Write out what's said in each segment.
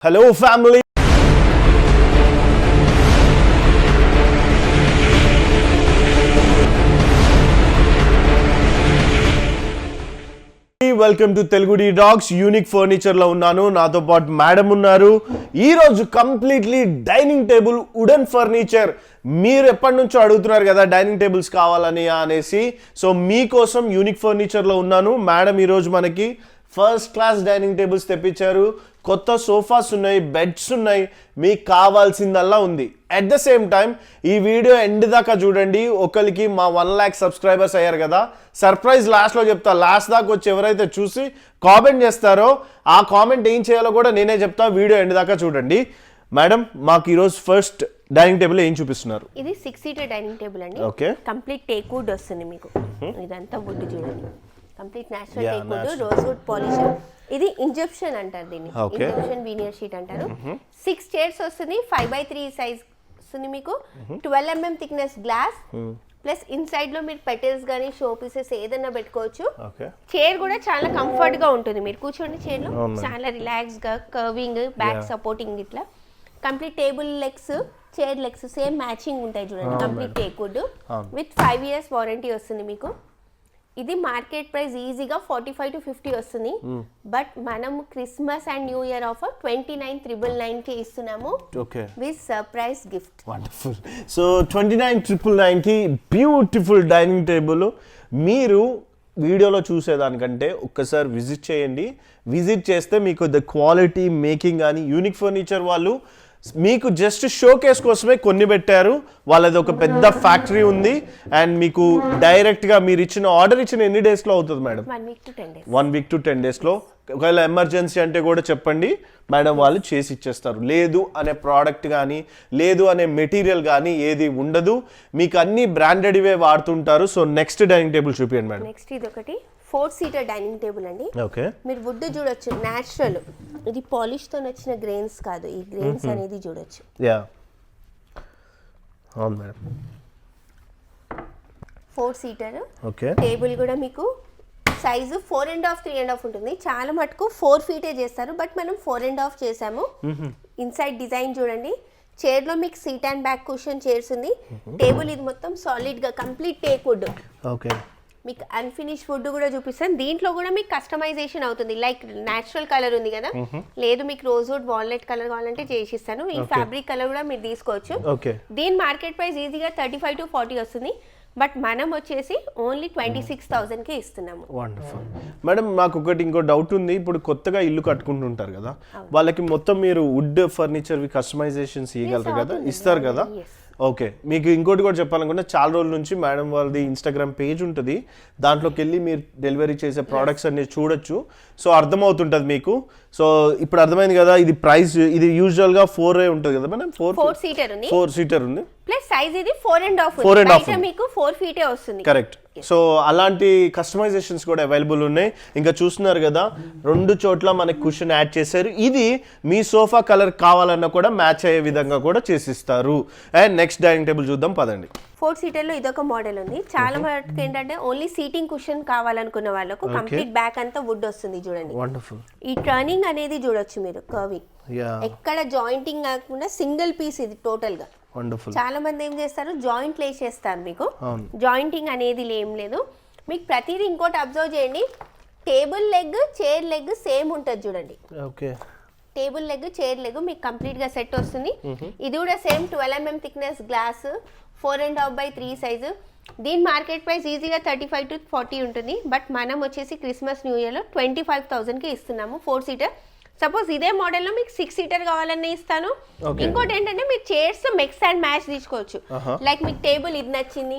Hello family. Welcome to Telugu the dogs. Unique furniture లో ఉన్నాను, నాతో పాటు మేడం ఉన్నారు. ఈ రోజు completely dining table wooden furniture. మీరు ఎప్పటి నుంచో అడుగుతున్నారు కదా డైనింగ్ టేబుల్స్ కావాలని అనేసి, సో మీకోసం యూనిక్ ఫర్నిచర్ లో ఉన్నాను. మేడం ఈరోజు మనకి ఫస్ట్ క్లాస్ డైనింగ్ టేబుల్స్ తెప్పించారు. కొత్త సోఫాస్ ఉన్నాయి, బెడ్స్ ఉన్నాయి, మీకు కావాల్సిందల్లా ఉంది. అట్ ద సేమ్ టైం ఈ వీడియో ఎండ్ దాకా చూడండి. ఒకరికి మా 1 lakh సబ్స్క్రైబర్స్ అయ్యారు కదా, సర్ప్రైజ్ లాస్ట్లో చెప్తా. లాస్ట్ దాకా వచ్చి ఎవరైతే చూసి కామెంట్ చేస్తారో ఆ కామెంట్ ఏం చేయాలో కూడా నేనే చెప్తా. వీడియో ఎండ్ దాకా చూడండి. మేడం, మాకు ఈరోజు ఫస్ట్ డైనింగ్ టేబుల్ ఏం చూపిస్తున్నారు? ఇది 6 seater డైనింగ్ టేబుల్ అండి. ఓకే, కంప్లీట్ టేక్ వుడ్ వస్తుంది మీకు. ఇదంతా వుడ్ చూడండి, complete natural teak wood, rose would polish. ఇది ఇంజెప్షన్ అంటారు దీన్ని, ఇంజెప్షన్ వీనియర్ షీట్ అంటారు. 6 chairs వస్తుంది, 5x3 సైజ్ వస్తుంది మీకు. 12 mm thickness glass, plus inside లో మీరు పెటల్స్ గానీ షో పీసెస్ ఏదైనా పెట్టుకోవచ్చు. చైర్ కూడా చాలా కంఫర్ట్ గా ఉంటుంది, మీరు కూర్చోండి చైర్ లో చాలా రిలాక్స్ గా, కర్వింగ్, బ్యాక్ సపోర్టింగ్, ఇట్లా complete table legs, chair legs same matching ఉంటాయి చూడండి. Complete teak wood with 5 years warranty వస్తుంది మీకు. ఇది మార్కెట్ ప్రైస్ ఈజీగా 45 to 50 వస్తుంది, బట్ మనం Christmas and new year offer 29,999 కి ఇస్తున్నాము with surprise gift. Wonderful. So 29,999 కి బ్యూటిఫుల్ డైనింగ్ టేబుల్. మీరు వీడియోలో చూసేదానికంటే ఒక్కసారి విజిట్ చేయండి. విజిట్ చేస్తే మీకు ద క్వాలిటీ మేకింగ్ కానీ యూనిక్ ఫర్నిచర్ వాళ్ళు మీకు జస్ట్ షో కేస్ కోసమే కొన్ని పెట్టారు. వాళ్ళది ఒక పెద్ద ఫ్యాక్టరీ ఉంది. అండ్ మీకు డైరెక్ట్గా మీరు ఇచ్చిన ఆర్డర్ ఇచ్చిన ఎన్ని డేస్లో అవుతుంది మేడం? 1 week to 10 daysలో. ఒకవేళ ఎమర్జెన్సీ అంటే కూడా చెప్పండి, మేడం వాళ్ళు చేసి ఇచ్చేస్తారు. లేదు అనే ప్రోడక్ట్ కానీ, లేదు అనే మెటీరియల్ కానీ ఏది ఉండదు. మీకు అన్ని బ్రాండెడ్ ఇవే వాడుతుంటారు. సో నెక్స్ట్ డైనింగ్ టేబుల్ చూపించండి మేడం. నెక్స్ట్ ఇది ఒకటి 4 seater డైనింగ్ టేబుల్ అండి. ఓకే, మీరు వుడ్ చూడొచ్చు, న్యాచురల్. ఇది పాలిష్ తో వచ్చిన గ్రెయిన్స్ కాదు, ఈ గ్రెయిన్స్ అనేది చూడొచ్చు. యా, అవును మేడం. 4 seater. ఓకే, టేబుల్ కూడా మీకు సైజు 4.5, 3.5 ఉంటుంది. చాలా మటుకు 4 feet చేస్తారు, బట్ మనం 4.5 చేసాము. ఇన్సైడ్ డిజైన్ చూడండి. చైర్ లో మీకు seat and back cushion chairs ఉంది. టేబుల్ ఇది మొత్తం సాలిడ్ గా కంప్లీట్ టేక్ వుడ్. ఓకే, మీకు అన్ఫినిష్ ఫుడ్ కూడా చూపిస్తాను. దీంట్లో కూడా మీకు కస్టమైజేషన్ అవుతుంది. లైక్ నేచురల్ కలర్ ఉంది కదా, లేదు మీకు రోజ్ వుడ్ వాల్నట్ కలర్ కావాలంటే చేసిస్తాను. ఈ ఫ్యాబ్రిక్ కలర్ కూడా మీరు తీసుకోవచ్చు. దీని మార్కెట్ ప్రైస్ ఈజీగా 35 to 40 వస్తుంది, బట్ మనం వచ్చేసి ఓన్లీ 26,000 కి ఇస్తున్నాము. వండర్ఫుల్. మేడం, నాకు ఒకటి ఇంకో డౌట్ ఉంది. ఇప్పుడు కొత్తగా ఇల్లు కట్టుకుంటుంటారు కదా, వాళ్ళకి మొత్తం మీరు వుడ్ ఫర్నిచర్ కస్టమైజేషన్స్ ఇవ్వగలరు కదా, ఇస్తారు కదా? ఓకే, మీకు ఇంకోటి కూడా చెప్పాలనుకుంటే, చాలా రోజుల నుంచి మేడం వాళ్ళది ఇన్స్టాగ్రామ్ పేజ్ ఉంటుంది, దాంట్లోకి వెళ్ళి మీరు డెలివరీ చేసే ప్రోడక్ట్స్ అన్ని చూడొచ్చు. సో అర్థమవుతుంటుంది మీకు. సో ఇప్పుడు అర్థమైంది కదా, ఇది ప్రైస్ ఇది యూజువల్ గా 4 ఉంటుంది కదా మేడం? 4 seater ఉంది, ప్లస్ సైజ్ ఇది 4.5 మీకు 4 feet వస్తుంది. కరెక్ట్. సో అలాంటి కస్టమైజేషన్స్ కూడా అవైలబుల్ ఉన్నాయి. ఇంకా చూస్తున్నారు కదా, 2 చోట్ల మనకి కుషన్ యాడ్ చేశారు. ఇది మీ సోఫా కలర్ కావాలన్నా కూడా మ్యాచ్ అయ్యే విధంగా కూడా చేసిస్తారు. అండ్ నెక్స్ట్ డైనింగ్ టేబుల్ చూద్దాం పదండి. 4 seater లో ఇదొక మోడల్ ఉంది. చాలా మటుకు ఏంటంటే ఓన్లీ సీటింగ్ కుషన్ కావాలనుకున్న వాళ్ళకు కంప్లీట్ బ్యాక్ అంతా వుడ్ వస్తుంది చూడండి. వండర్ఫుల్. ఈ టర్నింగ్ అనేది చూడొచ్చు మీరు, కర్వింగ్, ఎక్కడ జాయింటింగ్ కాకుండా సింగిల్ పీస్ ఇది టోటల్ గా. చాలా మంది ఏం చేస్తారు, జాయింట్ వేసేస్తారు. మీకు జాయింటింగ్ అనేది ఏం లేదు. మీకు ప్రతిదీ ఇంకోటి అబ్జర్వ్ చేయండి, table leg chair leg same ఉంటుంది చూడండి. Okay, table leg chair leg మీకు కంప్లీట్ గా సెట్ వస్తుంది. ఇది కూడా same 12 mm thickness glass, 4.5x3 size. దీని మార్కెట్ ప్రైస్ ఈజీగా 35 to 40 ఉంటుంది, బట్ మనం వచ్చేసి క్రిస్మస్ న్యూ ఇయర్ లో 25,000 కి ఇస్తున్నాము. 4 seater. సపోజ్ ఇదే మోడల్లో మీకు 6 seater కావాలన్నా ఇస్తాను. ఇంకోటి ఏంటంటే మీరు చైర్స్ మిక్స్ అండ్ మ్యాచ్ తీసుకోవచ్చు. లైక్ మీకు టేబుల్ ఇది నచ్చింది,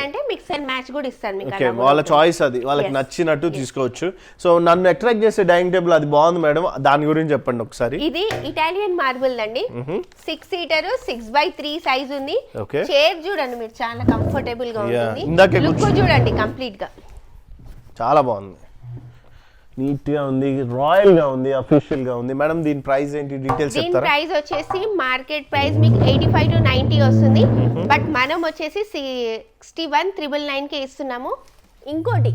అంటే మిక్స్ అండ్ మ్యాచ్ కూడా ఇస్తాను మీకు. వాళ్ళ చాయిస్, అది వాళ్ళకి నచ్చినట్టు తీసుకోవచ్చు. సో నన్ను అట్రాక్ట్ చేసే డైనింగ్ టేబుల్ అది బాగుంది మేడం, దాని గురించి చెప్పండి ఒకసారి. ఇది ఇటాలియన్ మార్బుల్ అండి. 6 seater 6x3 సైజ్ ఉంది. చైర్ చూడండి మీరు, చాలా కంఫర్టబుల్ గా ఉంటుంది. లుక్ చూడండి, కంప్లీట్ గా చాలా బాగుంది, నీట్ గా ఉంది, రాయల్ గా ఉంది, అఫీషియల్ గా ఉంది. మేడం దీని ప్రైస్ ఏంటి, డీటెయిల్స్ చెప్తారా? దీని ప్రైస్ వచ్చేసి మార్కెట్ ప్రైస్ మీకు 85 to 90 వస్తుంది, బట్ మనం వచ్చేసి 61,999 కి ఇస్తున్నాము. ఇంకోటి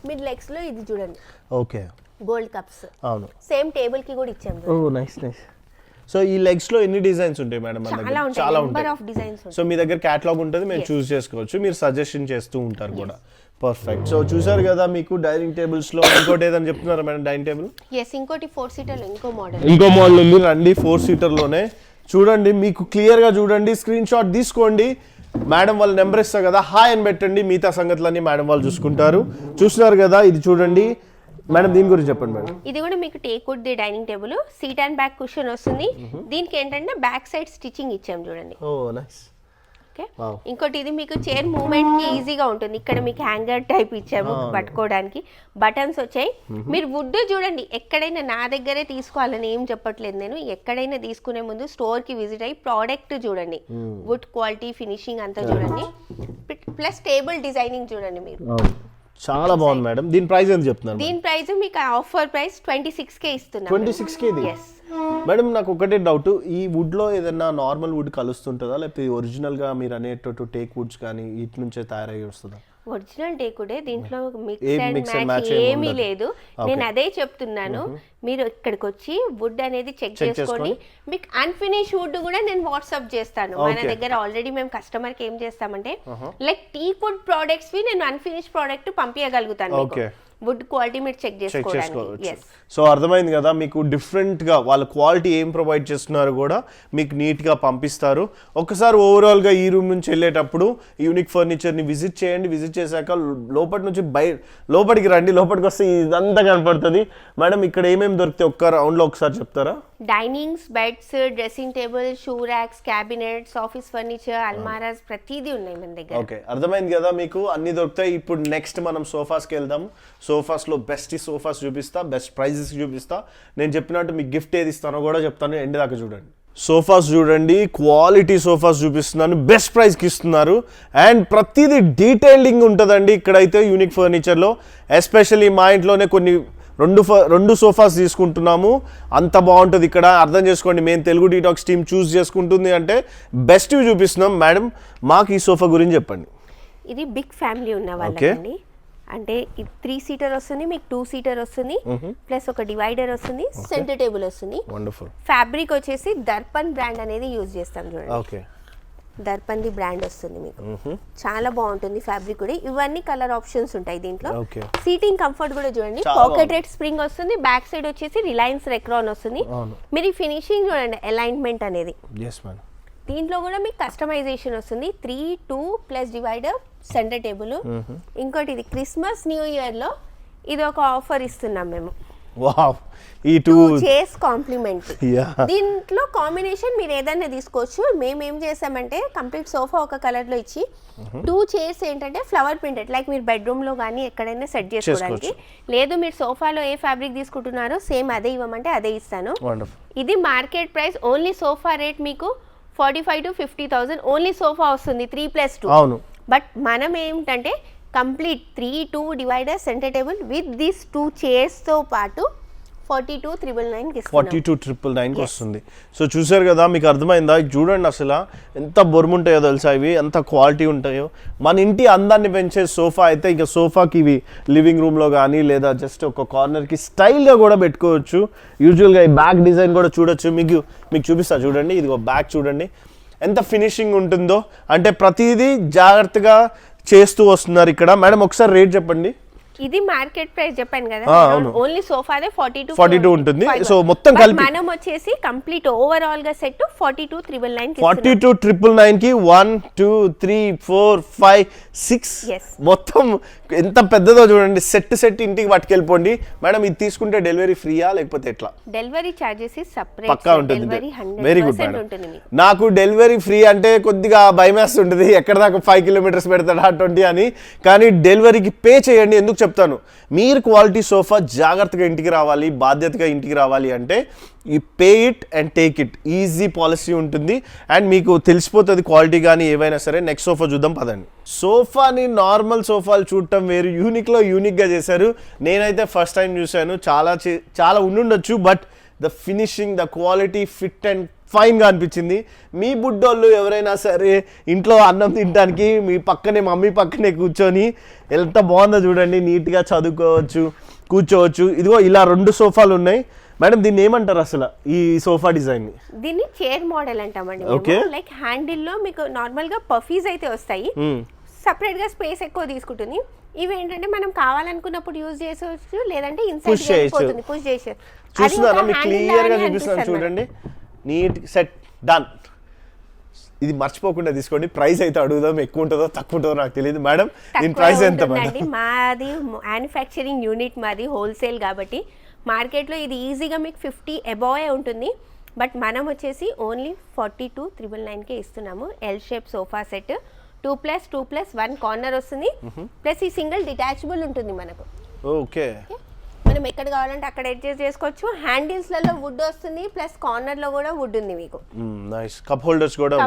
మిడ్ లెగ్స్ లో ఇది చూడండి. ఓకే, గోల్డ్ కప్స్ అవును. సేమ్ టేబుల్ కి కూడా ఇచ్చాం. ఓ నైస్ నైస్. సో ఈ లెగ్స్ లో ఎన్ని డిజైన్స్ ఉంటాయి మేడం మన దగ్గర? చాలా ఉంటాయి. సో మీ దగ్గర కేటలాగ్ ఉంటుంది, మీరు చూస్ చేసుకోవచ్చు, మీరు సజెషన్ చేస్తూ ఉంటారు కూడా. పర్ఫెక్ట్. సో చూసారు కదా మీకు డైనింగ్ టేబుల్స్ లో ఇంకోటి ఏదని చెప్తున్నారా మేడం? డైనింగ్ టేబుల్ ఇంకోటి 4 సీటర్ లో ఇంకో మోడల్ ఉంది రండి. 4 సీటర్ లోనే చూడండి, మీకు క్లియర్ గా చూడండి, స్క్రీన్ షాట్ తీసుకోండి. మేడం వాళ్ళ నెంబర్ ఇస్తారు కదా, హాయ్ అని పెట్టండి, మిగతా సంగతులన్నీ మేడం వాళ్ళు చూసుకుంటారు. చూస్తున్నారు కదా, ఇది చూడండి మేడం, దీని గురించి చెప్పండి మేడం. ఇది కూడా మీకు teakwood the dining table, seat and back cushion వస్తుంది. దీనికి ఏంటంటే బ్యాక్ సైడ్ స్టిచ్చింగ్ ఇచ్చాం చూడండి. ఓ నైస్. ఓకే. ఇంకోటి ఇది మీకు చైర్ మూవ్మెంట్ కి ఈజీగా ఉంటుంది. ఇక్కడ మీకు హ్యాంగర్ టైప్ ఇచ్చాము పట్టుకోవడానికి, బటన్స్ వచ్చాయి. మీరు వుడ్ చూడండి, ఎక్కడైనా నా దగ్గరే తీసుకోవాలని ఏం చెప్పట్లేదు నేను, ఎక్కడైనా తీసుకునే ముందు స్టోర్ కి విజిట్ అయ్యి ప్రోడక్ట్ చూడండి, వుడ్ క్వాలిటీ ఫినిషింగ్ అంతా చూడండి, ప్లస్ టేబుల్ డిజైనింగ్ చూడండి మీరు. చాలా బాగుంది మేడం. దీని ప్రైస్ ఎంత చెప్తున్నారు? దీని ప్రైస్ మీకు ఆఫర్ ప్రైస్ 26K ఇస్తున్నాం. 26K ఇది? మేడం నాకు ఒకటే డౌట్, ఈ వుడ్ లో ఏదైనా నార్మల్ వుడ్ కలుస్తుంటుందా, లేకపోతే ఒరిజినల్ గా మీరు అనేటట్టు టేక్ వుడ్స్ కానీ ఇటు నుంచే తయారయ్యి వస్తుందా? ఒరిజినల్ టేకుడే, దీంట్లో మిక్స్ అండ్ మ్యాచ్ ఏమీ లేదు. నేను అదే చెప్తున్నాను, మీరు ఇక్కడికి వచ్చి వుడ్ అనేది చెక్ చేసుకోండి. మీకు అన్ఫినిష్ వుడ్ కూడా నేను వాట్సాప్ చేస్తాను. మన దగ్గర ఆల్రెడీ మేము కస్టమర్ కి ఏం చేస్తామంటే లైక్ టీక్వుడ్ ప్రోడక్ట్స్ వి నేను అన్ఫినిష్ ప్రోడక్ట్ పంపించగలుగుతాను. వుడ్ క్వాలిటీ మీరు చెక్ చేసుకోవడానికి. సో అర్థమైంది కదా, మీకు డిఫరెంట్ గా వాళ్ళ క్వాలిటీ ఏం ప్రొవైడ్ చేస్తున్నారు కూడా మీకు నీట్ గా పంపిస్తారు. ఒకసారి ఓవరాల్ గా ఈ రూమ్ నుంచి వెళ్ళేటప్పుడు యూనిక్ ఫర్నిచర్ ని విజిట్ చేయండి. విజిట్ చేశాక లోపటి నుంచి లోపలికి రండి. లోపలికి వస్తే ఇదంతా కనపడుతుంది. మేడం ఇక్కడ ఏమేమి దొరికితే ఒక్క రౌండ్ లో ఒకసారి చెప్తారా? Dinings, beds, dressing table, shoe racks, cabinets, office furniture, అల్మారాస్ ప్రతిదీ ఉన్నాయి మన దగ్గర. ఓకే, అర్థమైంది కదా, మీకు అన్ని దొరుకుతాయి. ఇప్పుడు నెక్స్ట్ మనం సోఫాస్కి వెళ్దాము. సోఫాస్ లో బెస్ట్ సోఫాస్ చూపిస్తా, బెస్ట్ ప్రైజెస్ చూపిస్తా. నేను చెప్పినట్టు మీకు గిఫ్ట్ ఏది ఇస్తానో కూడా చెప్తాను, ఎండ్ దాకా చూడండి. సోఫాస్ చూడండి, క్వాలిటీ సోఫాస్ చూపిస్తున్నాను, బెస్ట్ ప్రైస్కి ఇస్తున్నారు. అండ్ ప్రతిదీ డీటెయిలింగ్ ఉంటుందండి ఇక్కడైతే యూనిక్ ఫర్నిచర్లో. ఎస్పెషల్లీ మా ఇంట్లోనే కొన్ని రెండు సోఫాస్ తీసుకుంటున్నాము, అంత బాగుంటుంది ఇక్కడ. అర్థం చేసుకోండి, మేము తెలుగు డీటాక్స్ టీమ్ చూస్ చేసుకుంటుంది అంటే బెస్ట్ చూపిస్తున్నాం. మేడం మాకు ఈ సోఫా గురించి చెప్పండి. ఇది బిగ్ ఫ్యామిలీ ఉన్న వాళ్ళండి, అంటే 3 సీటర్ వస్తుంది, మీకు 2 సీటర్ వస్తుంది, ప్లస్ ఒక డివైడర్ వస్తుంది, సెంటర్ టేబుల్ వస్తుంది. వండర్ఫుల్. ఫ్యాబ్రిక్ వచ్చేసి దర్పన్ బ్రాండ్ అనేది యూజ్ చేస్తాం చూడండి. ఓకే, దర్పన్ ది బ్రాండ్ వస్తుంది మీకు, చాలా బాగుంటుంది ఫ్యాబ్రిక్ కూడా. ఇవన్నీ కలర్ ఆప్షన్స్ ఉంటాయి దీంట్లో. సీటింగ్ కంఫర్ట్ కూడా చూడండి, పాకెటెడ్ స్ప్రింగ్ వస్తుంది, బ్యాక్ సైడ్ వచ్చేసి రిలయన్స్ రెక్రాన్ వస్తుంది. మీరు ఫినిషింగ్ చూడండి, అలైన్మెంట్ అనేది. దీంట్లో కూడా మీకు కస్టమైజేషన్ వస్తుంది. 3, 2+ డివైడర్, సెంటర్ టేబుల్. ఇంకోటి ఇది క్రిస్మస్ న్యూ ఇయర్ లో ఇది ఒక ఆఫర్ ఇస్తున్నాం మేము. వావ్, ఈ 2 చైర్స్ కాంప్లిమెంట్. దీంట్లో కాంబినేషన్ మీరు ఏదైనా తీసుకోవచ్చు. మేము ఏం చేసామంటే కంప్లీట్ సోఫా ఒక కలర్ లో ఇచ్చి 2 చైర్స్ ఏంటంటే ఫ్లవర్ ప్రింటెడ్, లైక్ మీరు బెడ్రూమ్ లో కానీ ఎక్కడైనా సెట్ చేసుకోవడానికి. లేదు మీరు సోఫాలో ఏ ఫ్యాబ్రిక్ తీసుకుంటున్నారో సేమ్ అదే ఇవ్వమంటే అదే ఇస్తాను. ఇది market price, only sofa rate మీకు 45,000 to 50,000 ఓన్లీ సోఫా వస్తుంది 3+2. అవును. బట్ మనం ఏంటంటే complete 3, 2 divider, centre table with this 2 chairs తో పాటు 42,999 వస్తుంది. సో చూసారు కదా, మీకు అర్థమైందా? చూడండి అసలు ఎంత బొరుముంటాయో తెలుసా, ఇవి ఎంత క్వాలిటీ ఉంటాయో. మన ఇంటి అందాన్ని పెంచే సోఫా అయితే ఇక సోఫాకి ఇవి లివింగ్ రూమ్లో కానీ లేదా జస్ట్ ఒక కార్నర్కి స్టైల్గా కూడా పెట్టుకోవచ్చు. యూజువల్గా ఈ బ్యాక్ డిజైన్ కూడా చూడొచ్చు. మీకు చూపిస్తా చూడండి, ఇదిగో బ్యాక్ చూడండి ఎంత ఫినిషింగ్ ఉంటుందో. అంటే ప్రతిదీ జాగ్రత్తగా చేస్తూ వస్తున్నారు ఇక్కడ. మేడం ఒకసారి రేట్ చెప్పండి. ఇది మార్కెట్ ప్రైస్ చెప్పాను కదా, ఓన్లీ సోఫాదే 42 ఉంటుంది. సో మొత్తం కలిపి మనం వచ్చేసి కంప్లీట్ ఓవరాల్ గా సెట్ 42,999 42,999 కి 1 2 3 4 5 6 మొత్తం ఎంత పెద్దదో చూడండి. సెట్ ఇంటికి పట్టుకెళ్ళిపోండి. మేడం ఇది తీసుకుంటే డెలివరీ ఫ్రీయా లేకపోతే ఎట్లా? డెలివరీ చార్జెస్ సెపరేట్ పక్కా ఉంటుంది. Very good madam. నాకు డెలివరీ ఫ్రీ అంటే కొద్దిగా భయమేస్తుంటుంది, ఎక్కడ దాకా 5 కిలోమీటర్స్ పెడతాడా 20 అని. కానీ డెలివరీకి పే చేయండి. ఎందుకు చెప్తాను, మీరు క్వాలిటీ సోఫా జాగ్రత్తగా ఇంటికి రావాలి, బాధ్యతగా ఇంటికి రావాలి అంటే ఈ pay it and take it easy policy ఉంటుంది. అండ్ మీకు తెలిసిపోతుంది క్వాలిటీ కానీ ఏవైనా సరే. నెక్స్ట్ సోఫా చూద్దాం పదండి. సోఫాని నార్మల్ సోఫాలు చూడటం వేరు, యూనిక్గా చేశారు. నేనైతే ఫస్ట్ టైం చూశాను. చాలా ఉండుండొచ్చు, but the finishing, the quality, fit and ఫైన్గా అనిపించింది. మీ బుడ్డోళ్ళు ఎవరైనా సరే ఇంట్లో అన్నం తినడానికి మీ పక్కనే, మమ్మీ పక్కనే కూర్చొని ఎంత బాగుందో చూడండి, నీట్గా చదువుకోవచ్చు. కూర్చోవచ్చు. ఇదిగో ఇలా 2 సోఫాలు ఉన్నాయి మేడం. దీన్ని ఏమంటారు అసలు ఈ సోఫా డిజైన్? దీన్ని చైర్ మోడల్ అంటామండి. లైక్ హ్యాండిల్ లో మీకు నార్మల్ గా పఫీస్ అయితే వస్తాయి, సపరేట్ గా స్పేస్ ఎక్కువ తీసుకుంటుంది. ఇవి ఏంటంటే మనం కావాలనుకున్నప్పుడు యూజ్ చేసుకోవచ్చు, లేదంటే ఇన్సైడ్ వెళ్ళిపోతుంది, పుష్ చేసి. చూస్తున్నారా మీకు క్లియర్ గా చూపిస్తాను చూడండి. Neat set done. ఇది మర్చిపోకుండా తీసుకోండి. ప్రైస్ అయితే అడుగుదాం, ఎక్కువ ఉంటుందో తక్కువ ఉంటుందో నాకు తెలియదు. మేడం దీని ప్రైస్ ఎంత? మాది మ్యానుఫ్యాక్చరింగ్ యూనిట్, మాది హోల్సేల్ కాబట్టి మార్కెట్లో ఇది ఈజీగా మీకు 50 అబోవ్ ఉంటుంది. బట్ మనం వచ్చేసి ఓన్లీ 42,999కే ఇస్తున్నాము. L shape sofa set 2+2+1 corner వస్తుంది, ప్లస్ ఈ సింగిల్ డిటాచబుల్ ఉంటుంది మనకు. ఓకే, మనం ఎక్కడ కావాలంటే అక్కడ అడ్జస్ట్ చేసుకోవచ్చు. హ్యాండిల్స్ లలో వుడ్ వస్తుంది, ప్లస్ కార్నర్ లో కూడా వుడ్ ఉంది మీకు. నైస్. కప్ హోల్డర్స్ కూడా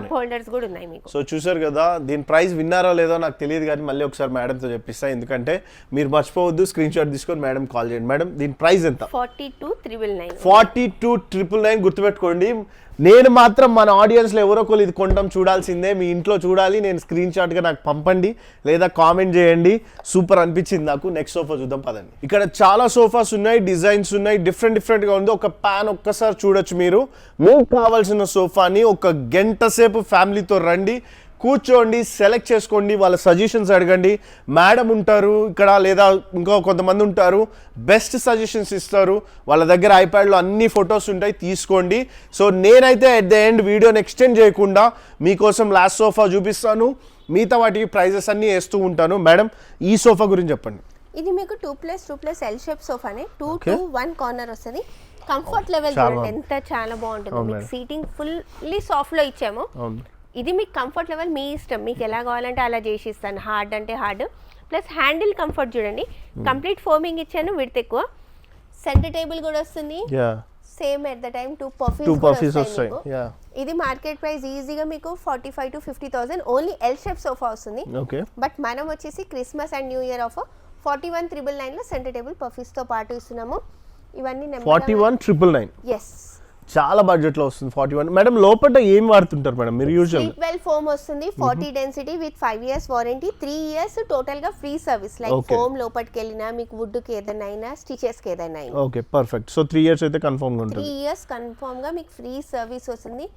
ఉన్నాయి మీకు. సో చూసారు కదా, దీని ప్రైస్ విన్నారో లేదో నాకు తెలియదు, కానీ మళ్ళీ ఒకసారి మేడంతో చెప్పిస్తా. ఎందుకంటే మీరు మర్చిపోవద్దు, స్క్రీన్ షాట్ తీసుకొని మేడం కాల్ చేయండి. మేడం దీని ప్రైస్ ఎంత? 42,999. 42,999 గుర్తుపెట్టుకోండి. నేను మాత్రం మన ఆడియన్స్లో ఎవరో ఒకరు ఇది కొంటాం చూడాల్సిందే. మీ ఇంట్లో చూడాలి, నేను స్క్రీన్ షాట్గా నాకు పంపండి లేదా కామెంట్ చేయండి. సూపర్ అనిపించింది నాకు. నెక్స్ట్ సోఫా చూద్దాం పదండి. ఇక్కడ చాలా సోఫాస్ ఉన్నాయి, డిజైన్స్ ఉన్నాయి, డిఫరెంట్గా ఉంది. ఒక ప్యాన్ ఒక్కసారి చూడొచ్చు మీరు. మీకు కావాల్సిన సోఫాని ఒక గంట సేపు ఫ్యామిలీతో రండి, కూర్చోండి, సెలెక్ట్ చేసుకోండి, వాళ్ళ సజెషన్స్ అడగండి. మేడం ఉంటారు ఇక్కడ, లేదా ఇంకో కొంతమంది ఉంటారు, బెస్ట్ సజెషన్స్ ఇస్తారు. వాళ్ళ దగ్గర ఐప్యాడ్లో అన్ని ఫొటోస్ ఉంటాయి, తీసుకోండి. సో నేనైతే అట్ ద ఎండ్ వీడియోని ఎక్స్టెండ్ చేయకుండా మీకోసం లాస్ట్ సోఫా చూపిస్తాను, మిగతా వాటికి ప్రైజెస్ అన్నీ వేస్తూ ఉంటాను. మేడం ఈ సోఫా గురించి చెప్పండి. ఇది మీకు 2+2+ ఎల్ షేప్ సోఫానే. 2 to 1 కార్నర్ వస్తుంది. కంఫర్ట్ లెవెల్ చూడండి ఎంత చాలా బాగుంటుంది. మీకు సీటింగ్ ఫుల్లీ సాఫ్ట్ లో ఇచ్చాము. ఇది మీకు కంఫర్ట్ లెవెల్ మీ ఇష్టం, మీకు ఎలా కావాలంటే అలా చేసి ఇస్తాను. హార్డ్ అంటే హార్డ్, ప్లస్ హ్యాండిల్ కంఫర్ట్ చూడండి. కంప్లీట్ ఫోమింగ్ ఇచ్చాను, విడ్త్ ఎక్కువ. సెంటర్ టేబుల్ కూడా వస్తుంది. Same at the time 2 puffies వస్తాయి. ఇది మార్కెట్ ప్రైస్ ఈజీగా మీకు 45,000 to 50,000 only L shape sofa వస్తుంది. బట్ మనం వచ్చేసి Christmas and new year offer 41,999 లో సెంటర్ టేబుల్ పఫీస్ తో పాటు ఇస్తున్నాము. ఇవన్నీ 41,999. ఎస్, చాలా బడ్జెట్ లో వస్తుంది. 41. మేడం లోపల ఏం వాడుతుంటారు మేడం మీరు? యూజువల్ స్లీప్ వెల్ ఫోమ్ వస్తుంది, 40 density with 5 years warranty, 3 years total గా ఫ్రీ సర్వీస్. లైక్ ఫోమ్ లోపలికి వెళ్ళినా మీకు వుడ్ కి ఏదైనా అయినా, స్టిచెస్ కి ఏదైనా అయినా. Okay, perfect. సో 3 years అయితే కన్ఫర్మ్ గా ఉంటుంది. 3 years కన్ఫర్మ్ గా మీకు ఫ్రీ సర్వీస్ వస్తుంది.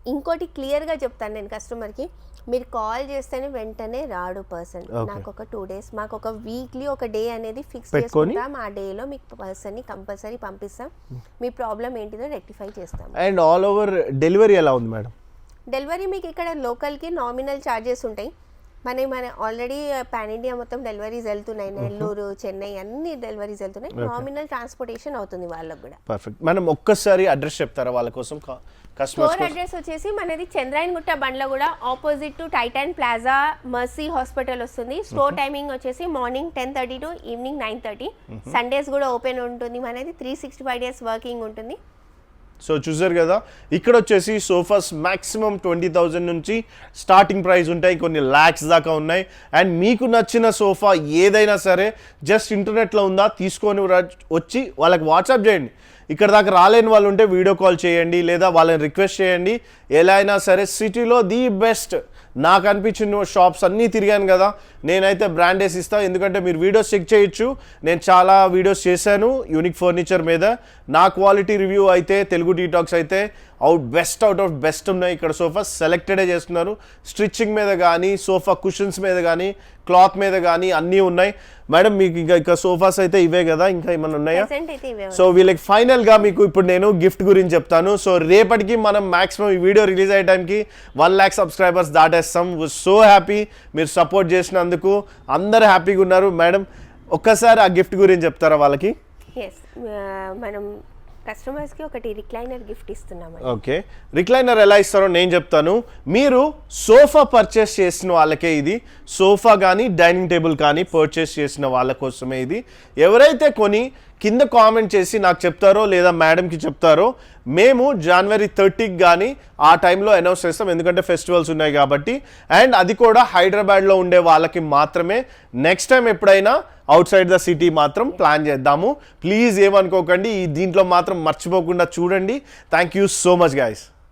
ఇంకోటి క్లియర్ గా చెప్తాను నేను కస్టమర్ కి, మీరు కాల్ చేస్తేనే వెంటనే రాడు పర్సన్. నాకు ఒక 2 days, మాకు ఒక వీక్లీ ఒక డే అనేది ఫిక్స్ చేసుకుంటాం. ఆ డేలో మీకు పర్సన్ ని కంపల్సరీ పంపిస్తాం, మీ ప్రాబ్లం ఏంటిదో రెక్టిఫై చేస్తాం. అండ్ ఆల్ ఓవర్ డెలివరీ ఎలా ఉంది మేడం? డెలివరీ మీకు ఇక్కడ లోకల్ కి నామినల్ చార్జెస్ ఉంటాయి. మన ఆల్రెడీ పాన్ ఇండియా మొత్తం డెలివరీస్ వెళ్తున్నాయి, నెల్లూరు, చెన్నై అన్ని డెలివరీస్ వెళ్తున్నాయి. నామినల్ ట్రాన్స్పోర్టేషన్ అవుతుంది వాళ్ళకి కూడా. పర్ఫెక్ట్. మనం ఒక్కసారి అడ్రస్ చెప్తారా వాళ్ళ కోసం? స్టోర్ అడ్రస్ వచ్చేసి మనది చంద్రాయన్గుట్ట బండ్ల కూడా opposite to Titan plaza mercy hospital వస్తుంది. స్టోర్ టైమింగ్ వచ్చేసి మార్నింగ్ 10:30 to ఈవినింగ్ 9:30. సండేస్ కూడా ఓపెన్ ఉంటుంది. మనది 365 days వర్కింగ్ ఉంటుంది. సో చూసారు కదా, ఇక్కడ వచ్చేసి సోఫాస్ మ్యాక్సిమం 20,000 నుంచి స్టార్టింగ్ ప్రైస్ ఉంటాయి, కొన్ని lakhs దాకా ఉన్నాయి. అండ్ మీకు నచ్చిన సోఫా ఏదైనా సరే జస్ట్ ఇంటర్నెట్లో ఉందా తీసుకొని వచ్చి వాళ్ళకి వాట్సాప్ చేయండి. ఇక్కడ దాకా రాలేని వాళ్ళు ఉంటే వీడియో కాల్ చేయండి, లేదా వాళ్ళని రిక్వెస్ట్ చేయండి. ఎలా అయినా సరే సిటీలో ది బెస్ట్ నాకు అనిపించిన షాప్స్ అన్నీ తిరిగాను కదా, నేనైతే బ్రాండెస్ ఇస్తాను. ఎందుకంటే మీరు వీడియోస్ చెక్ చేయొచ్చు, నేను చాలా వీడియోస్ చేశాను యూనిక్ ఫర్నిచర్ మీద. నా క్వాలిటీ రివ్యూ అయితే తెలుగు టీటాక్స్ అయితే బెస్ట్ అవుట్ ఆఫ్ బెస్ట్ ఉన్నాయి. ఇక్కడ సోఫాస్ సెలెక్టెడే చేస్తున్నారు. స్టిచ్చింగ్ మీద కానీ, సోఫా కుషన్స్ మీద కానీ, క్లాత్ మీద కానీ అన్నీ ఉన్నాయి. మేడం మీకు ఇంకా సోఫాస్ అయితే ఇవే కదా, ఇంకా ఏమైనా ఉన్నాయా? సో వీళ్ళకి ఫైనల్గా మీకు ఇప్పుడు నేను గిఫ్ట్ గురించి చెప్తాను. సో రేపటికి మనం మాక్సిమం ఈ వీడియో రిలీజ్ అయ్యే టైంకి 1 lakh సబ్స్క్రైబర్స్ దాటేస్తాం. సో హ్యాపీ మీరు సపోర్ట్ చేసినందుకు, అందరు హ్యాపీగా ఉన్నారు. మేడం ఒక్కసారి ఆ గిఫ్ట్ గురించి చెప్తారా వాళ్ళకి? మనం కస్టమర్స్కి ఒకటి రిక్లైనర్ గిఫ్ట్ ఇస్తున్నాం. ఓకే, రిక్లైనర్ ఎలా ఇస్తారో నేను చెప్తాను. మీరు సోఫా పర్చేస్ చేసిన వాళ్ళకే ఇది. సోఫా కానీ డైనింగ్ టేబుల్ కానీ పర్చేస్ చేసిన వాళ్ళ కోసమే ఇది. ఎవరైతే కొని కింద కామెంట్ చేసి నాకు చెప్తారో లేదా మేడంకి చెప్తారో, మేము January 30కి కానీ ఆ టైంలో అనౌన్స్ చేస్తాం. ఎందుకంటే ఫెస్టివల్స్ ఉన్నాయి కాబట్టి. అండ్ అది కూడా హైదరాబాద్లో ఉండే వాళ్ళకి మాత్రమే. నెక్స్ట్ టైం ఎప్పుడైనా అవుట్ సైడ్ ద సిటీ మాత్రం ప్లాన్ చేద్దాము. ప్లీజ్ ఏమనుకోకండి, దీంట్లో మాత్రం మర్చిపోకుండా చూడండి. Thank you so much guys.